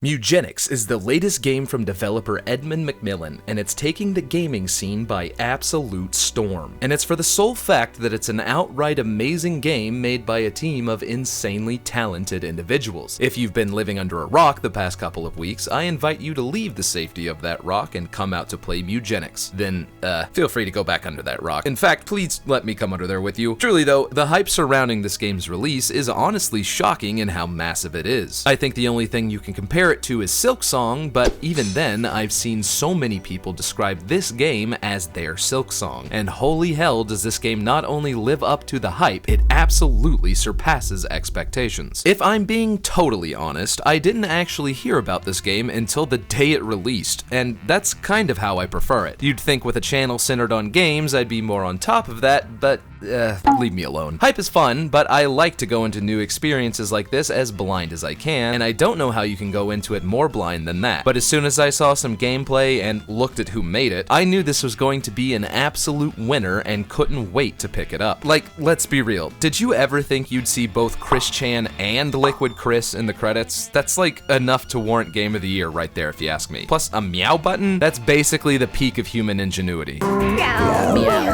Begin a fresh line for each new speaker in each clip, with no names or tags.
Mewgenics is the latest game from developer Edmund McMillen, and it's taking the gaming scene by absolute storm. And it's for the sole fact that it's an outright amazing game made by a team of insanely talented individuals. If you've been living under a rock the past couple of weeks, I invite you to leave the safety of that rock and come out to play Mewgenics. Then, feel free to go back under that rock. In fact, please let me come under there with you. Truly though, the hype surrounding this game's release is honestly shocking in how massive it is. I think the only thing you can compare it to is Silksong, but even then, I've seen so many people describe this game as their Silksong. And holy hell, does this game not only live up to the hype, it absolutely surpasses expectations. If I'm being totally honest, I didn't actually hear about this game until the day it released, and that's kind of how I prefer it. You'd think with a channel centered on games, I'd be more on top of that, but leave me alone. Hype is fun, but I like to go into new experiences like this as blind as I can, and I don't know how you can go into it more blind than that. But as soon as I saw some gameplay and looked at who made it, I knew this was going to be an absolute winner and couldn't wait to pick it up. Like, let's be real, did you ever think you'd see both Chris Chan and Liquid Chris in the credits? That's like enough to warrant Game of the Year right there if you ask me. Plus a meow button? That's basically the peak of human ingenuity. Meow. Meow.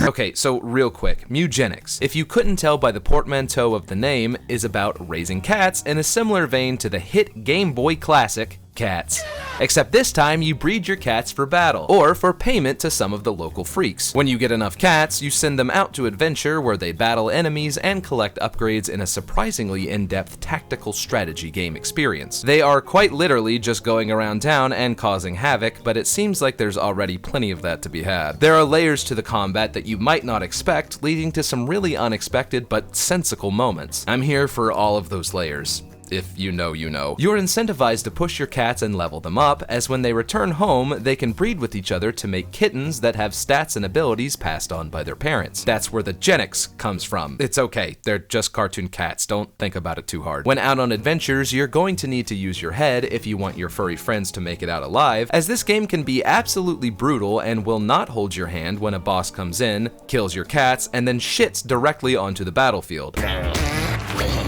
Okay, so real quick, Mewgenics, if you couldn't tell by the portmanteau of the name, is about raising cats in a similar vein to the hit Game Boy classic, Cats. Except this time you breed your cats for battle, or for payment to some of the local freaks. When you get enough cats, you send them out to adventure where they battle enemies and collect upgrades in a surprisingly in-depth tactical strategy game experience. They are quite literally just going around town and causing havoc, but it seems like there's already plenty of that to be had. There are layers to the combat that you might not expect, leading to some really unexpected but sensical moments. I'm here for all of those layers. If you know, you know. You're incentivized to push your cats and level them up, as when they return home, they can breed with each other to make kittens that have stats and abilities passed on by their parents. That's where the genics comes from. It's okay, they're just cartoon cats, don't think about it too hard. When out on adventures, you're going to need to use your head if you want your furry friends to make it out alive, as this game can be absolutely brutal and will not hold your hand when a boss comes in, kills your cats, and then shits directly onto the battlefield.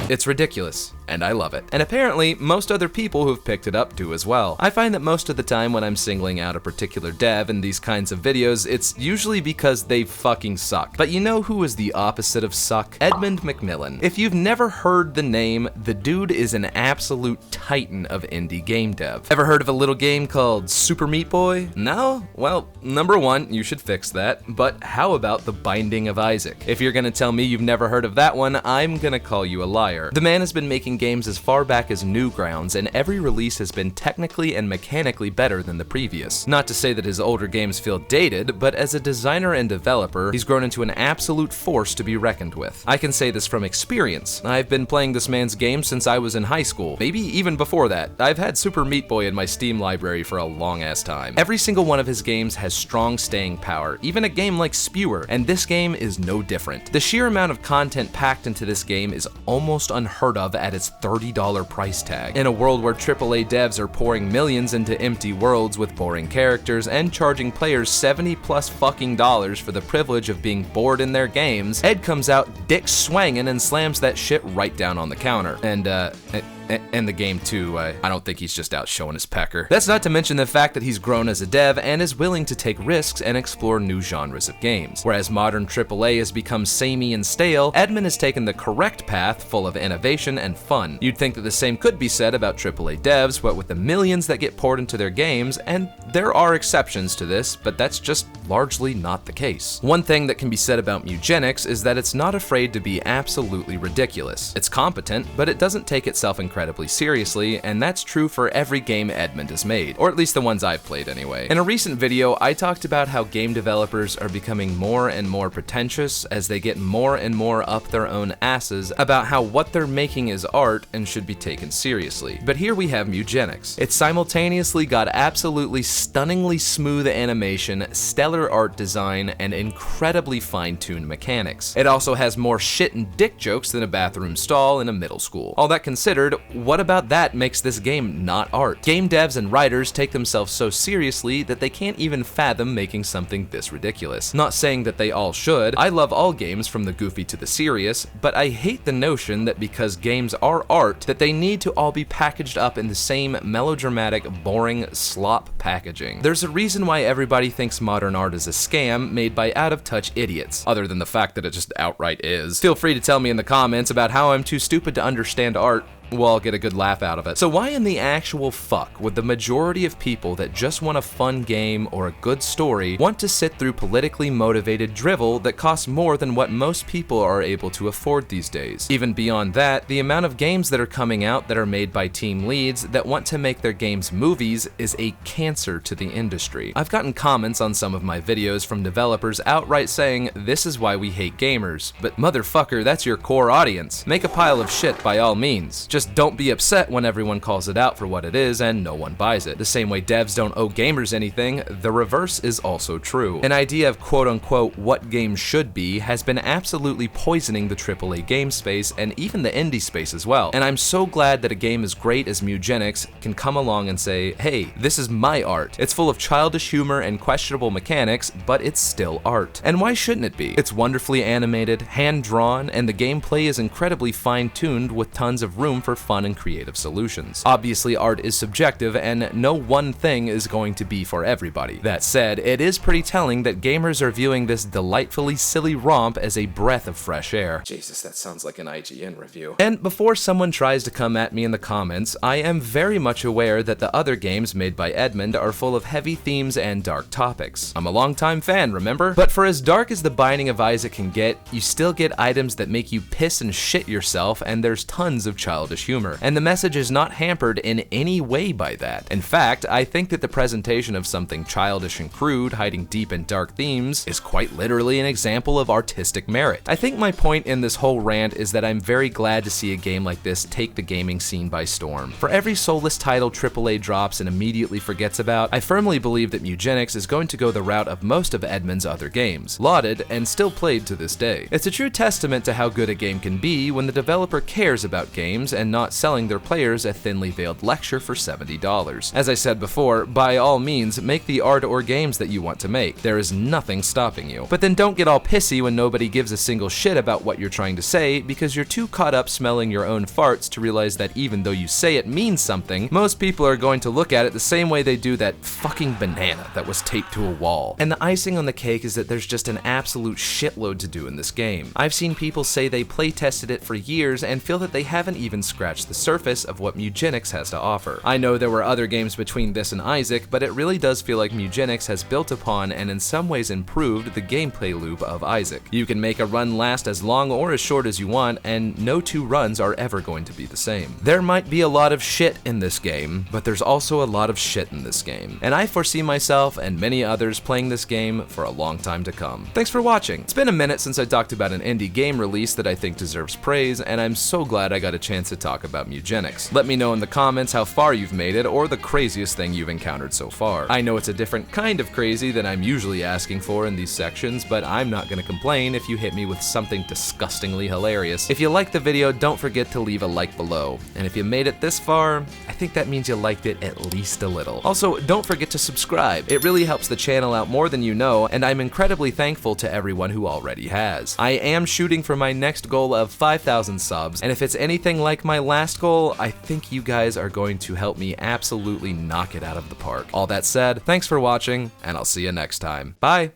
It's ridiculous, and I love it. And apparently, most other people who've picked it up do as well. I find that most of the time when I'm singling out a particular dev in these kinds of videos, it's usually because they fucking suck. But you know who is the opposite of suck? Edmund McMillen. If you've never heard the name, the dude is an absolute titan of indie game dev. Ever heard of a little game called Supermeatboy? No? Well, number one, you should fix that. But how about The Binding of Isaac? If you're gonna tell me you've never heard of that one, I'm gonna call you a liar. The man has been making games as far back as Newgrounds, and every release has been technically and mechanically better than the previous. Not to say that his older games feel dated, but as a designer and developer, he's grown into an absolute force to be reckoned with. I can say this from experience. I've been playing this man's games since I was in high school, maybe even before that. I've had Super Meat Boy in my Steam library for a long-ass time. Every single one of his games has strong staying power, even a game like Spewer, and this game is no different. The sheer amount of content packed into this game is almost unheard of at its $30 price tag. In a world where AAA devs are pouring millions into empty worlds with boring characters and charging players $70+ fucking dollars for the privilege of being bored in their games, Ed comes out dick swanging and slams that shit right down on the counter. And the game too, I don't think he's just out showing his pecker. That's not to mention the fact that he's grown as a dev and is willing to take risks and explore new genres of games. Whereas modern AAA has become samey and stale, Edmund has taken the correct path full of innovation and fun. You'd think that the same could be said about AAA devs, but with the millions that get poured into their games, and there are exceptions to this, but that's just largely not the case. One thing that can be said about Mewgenics is that it's not afraid to be absolutely ridiculous. It's competent, but it doesn't take itself incredibly seriously, and that's true for every game Edmund has made, or at least the ones I've played anyway. In a recent video, I talked about how game developers are becoming more and more pretentious as they get more and more up their own asses about how what they're making is art and should be taken seriously. But here we have Mewgenics. It's simultaneously got absolutely stunningly smooth animation, stellar stellar art design and incredibly fine-tuned mechanics. It also has more shit and dick jokes than a bathroom stall in a middle school. All that considered, what about that makes this game not art? Game devs and writers take themselves so seriously that they can't even fathom making something this ridiculous. Not saying that they all should. I love all games from the goofy to the serious, but I hate the notion that because games are art, that they need to all be packaged up in the same melodramatic, boring slop packaging. There's a reason why everybody thinks modern art is a scam made by out-of-touch idiots, other than the fact that it just outright is. Feel free to tell me in the comments about how I'm too stupid to understand art. Well, I'll get a good laugh out of it. So why in the actual fuck would the majority of people that just want a fun game or a good story want to sit through politically motivated drivel that costs more than what most people are able to afford these days? Even beyond that, the amount of games that are coming out that are made by team leads that want to make their games movies is a cancer to the industry. I've gotten comments on some of my videos from developers outright saying, "This is why we hate gamers." But motherfucker, that's your core audience. Make a pile of shit by all means. Just don't be upset when everyone calls it out for what it is and no one buys it. The same way devs don't owe gamers anything, the reverse is also true. An idea of quote-unquote what games should be has been absolutely poisoning the AAA game space and even the indie space as well. And I'm so glad that a game as great as Mewgenics can come along and say, hey, this is my art. It's full of childish humor and questionable mechanics, but it's still art. And why shouldn't it be? It's wonderfully animated, hand-drawn, and the gameplay is incredibly fine-tuned with tons of room for fun and creative solutions. Obviously, art is subjective, and no one thing is going to be for everybody. That said, it is pretty telling that gamers are viewing this delightfully silly romp as a breath of fresh air. Jesus, that sounds like an IGN review. And before someone tries to come at me in the comments, I am very much aware that the other games made by Edmund are full of heavy themes and dark topics. I'm a longtime fan, remember? But for as dark as The Binding of Isaac can get, you still get items that make you piss and shit yourself, and there's tons of childish humor. And the message is not hampered in any way by that. In fact, I think that the presentation of something childish and crude hiding deep and dark themes is quite literally an example of artistic merit. I think my point in this whole rant is that I'm very glad to see a game like this take the gaming scene by storm. For every soulless title AAA drops and immediately forgets about, I firmly believe that Mewgenics is going to go the route of most of Edmund's other games, lauded and still played to this day. It's a true testament to how good a game can be when the developer cares about games and not selling their players a thinly veiled lecture for $70. As I said before, by all means, make the art or games that you want to make. There is nothing stopping you. But then don't get all pissy when nobody gives a single shit about what you're trying to say because you're too caught up smelling your own farts to realize that even though you say it means something, most people are going to look at it the same way they do that fucking banana that was taped to a wall. And the icing on the cake is that there's just an absolute shitload to do in this game. I've seen people say they playtested it for years and feel that they haven't even scratched the surface of what Mewgenics has to offer. I know there were other games between this and Isaac, but it really does feel like Mewgenics has built upon and in some ways improved the gameplay loop of Isaac. You can make a run last as long or as short as you want, and no two runs are ever going to be the same. There might be a lot of shit in this game, but there's also a lot of shit in this game, and I foresee myself and many others playing this game for a long time to come. Thanks for watching. It's been a minute since I talked about an indie game release that I think deserves praise, and I'm so glad I got a chance to talk about Mewgenics. Let me know in the comments how far you've made it or the craziest thing you've encountered so far. I know it's a different kind of crazy than I'm usually asking for in these sections, but I'm not gonna complain if you hit me with something disgustingly hilarious. If you liked the video, don't forget to leave a like below. And if you made it this far, I think that means you liked it at least a little. Also, don't forget to subscribe. It really helps the channel out more than you know, and I'm incredibly thankful to everyone who already has. I am shooting for my next goal of 5,000 subs, and if it's anything like my last goal, I think you guys are going to help me absolutely knock it out of the park. All that said, thanks for watching, and I'll see you next time. Bye!